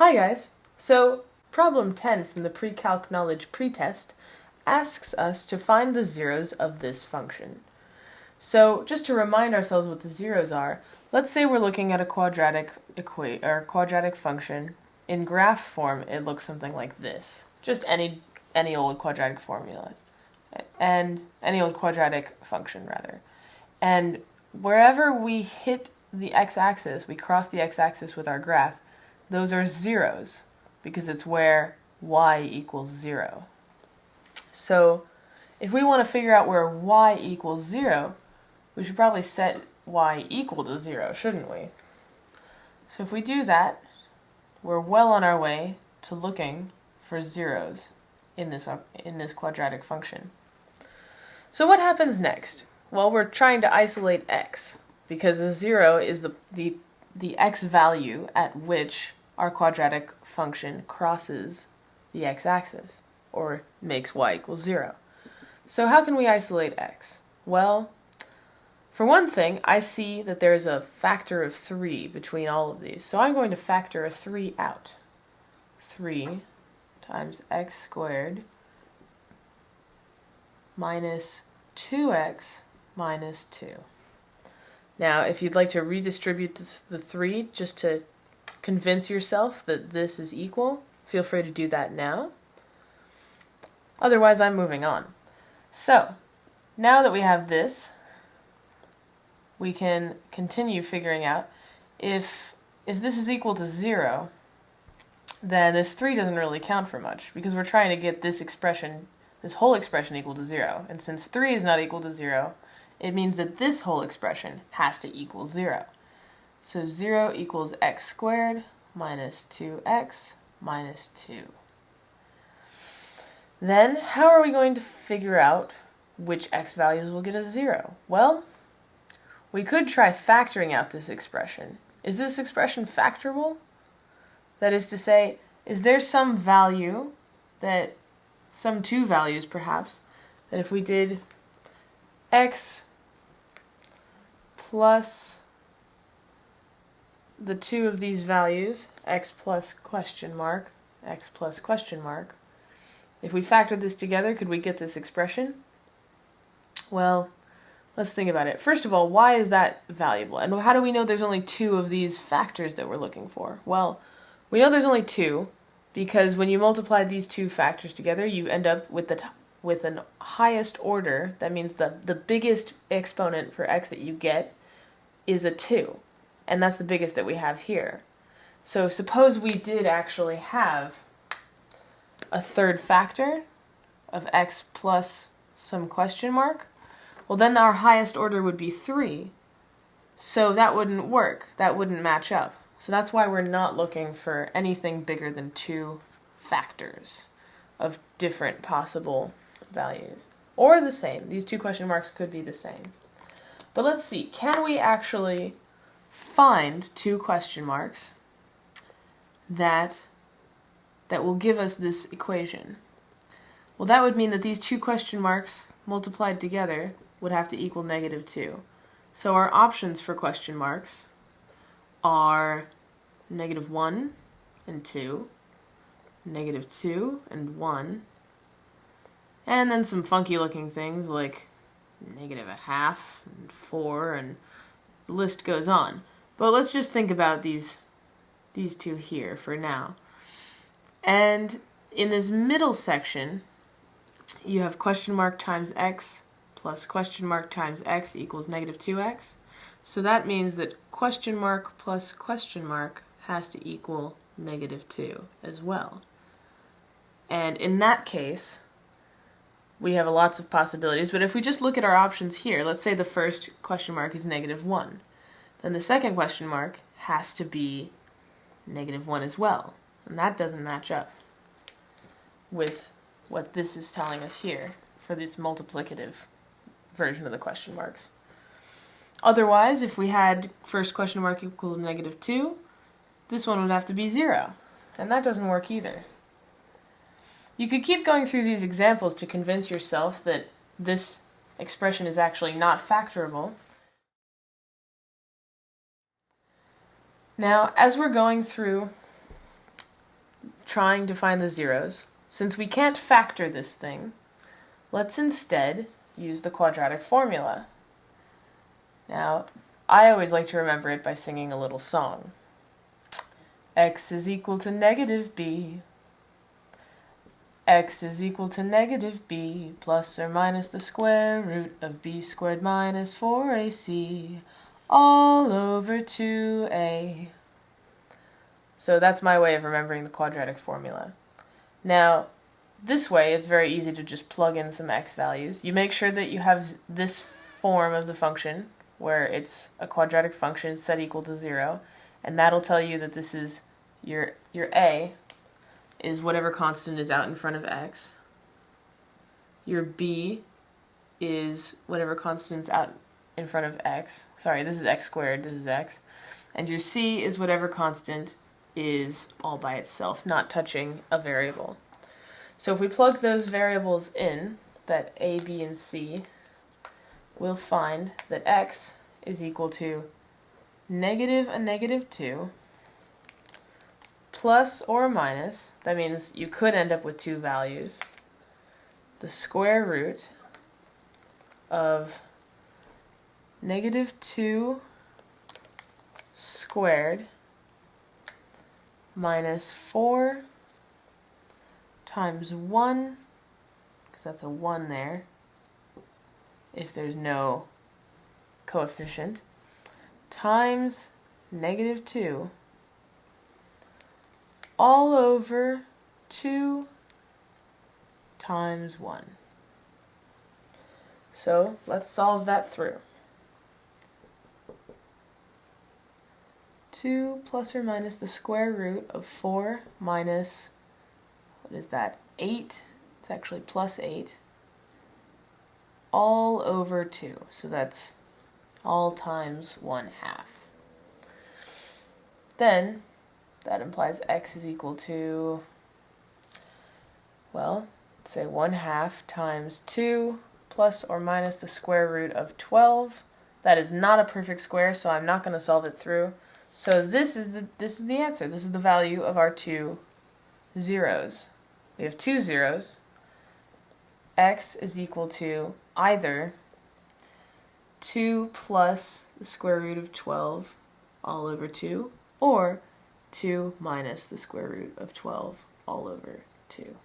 Hi guys! So, problem 10 from the pre-calc knowledge pretest asks us to find the zeros of this function. So, just to remind ourselves what the zeros are, let's say we're looking at a quadratic function. In graph form, it looks something like this. Just any old quadratic formula. And any old quadratic function, rather. And wherever we hit the x-axis, we cross the x-axis with our graph, those are zeros, because it's where y equals 0. So, if we want to figure out where y equals 0, we should probably set y equal to 0, shouldn't we? So if we do that, we're well on our way to looking for zeros in this quadratic function. So what happens next? Well, we're trying to isolate x, because a 0 is the x value at which our quadratic function crosses the x-axis, or makes y equal 0. So how can we isolate x? Well, for one thing, I see that there's a factor of 3 between all of these, so I'm going to factor a 3 out. 3 times x squared minus 2x minus 2. Now, if you'd like to redistribute the 3 just to convince yourself that this is equal, feel free to do that now. Otherwise, I'm moving on. So, now that we have this, we can continue figuring out if this is equal to 0, then this 3 doesn't really count for much, because we're trying to get this whole expression equal to 0. And since 3 is not equal to 0, it means that this whole expression has to equal 0. So 0 equals x squared minus 2x minus 2. Then, how are we going to figure out which x values will get us 0? Well, we could try factoring out this expression. Is this expression factorable? That is to say, is there some value, some two values perhaps, that if we did x plus the two of these values, x plus question mark, x plus question mark, if we factored this together, could we get this expression? Well, let's think about it. First of all, why is that valuable? And how do we know there's only two of these factors that we're looking for? Well, we know there's only two because when you multiply these two factors together, you end up with an highest order. That means the biggest exponent for x that you get is a 2. And that's the biggest that we have here. So suppose we did actually have a third factor of x plus some question mark. Well, then our highest order would be 3. So that wouldn't work. That wouldn't match up. So that's why we're not looking for anything bigger than 2 factors of different possible values. Or the same. These 2 question marks could be the same. But let's see. Can we actually find 2 question marks that will give us this equation? Well, that would mean that these 2 question marks multiplied together would have to equal -2. So our options for question marks are -1 and 2, -2 and 1, and then some funky looking things like -0.5 and 4, and the list goes on. But let's just think about these 2 here for now. And in this middle section, you have question mark times x plus question mark times x equals -2x. So that means that question mark plus question mark has to equal -2 as well. And in that case, we have lots of possibilities, but if we just look at our options here, let's say the first question mark is -1. Then the second question mark has to be -1 as well. And that doesn't match up with what this is telling us here for this multiplicative version of the question marks. Otherwise, if we had first question mark equal to -2, this one would have to be 0. And that doesn't work either. You could keep going through these examples to convince yourself that this expression is actually not factorable. Now, as we're going through trying to find the zeros, since we can't factor this thing, let's instead use the quadratic formula. Now, I always like to remember it by singing a little song. X is equal to negative b. X is equal to negative b plus or minus the square root of b squared minus 4ac all over 2a. So that's my way of remembering the quadratic formula. Now, this way it's very easy to just plug in some x values. You make sure that you have this form of the function where it's a quadratic function set equal to 0, and that'll tell you that this is your a is whatever constant is out in front of x. Your b is whatever constant's out in front of x. Sorry, this is x squared, this is x. And your c is whatever constant is all by itself, not touching a variable. So if we plug those variables in, that a, b, and c, we'll find that x is equal to negative a negative 2 plus or minus, that means you could end up with two values, the square root of negative 2 squared minus 4 times 1, because that's a 1 there, if there's no coefficient, times negative 2 all over 2 times 1. So let's solve that through. 2 plus or minus the square root of 4 minus, what is that, 8? It's actually plus 8. All over 2. So that's all times 1/2. Then that implies x is equal to, well, let's say 1/2 times 2 plus or minus the square root of 12. That is not a perfect square, so I'm not going to solve it through. So this is the answer. This is the value of our two zeros. We have two zeros. X is equal to either 2 plus the square root of 12 all over 2, or 2 minus the square root of 12 all over 2.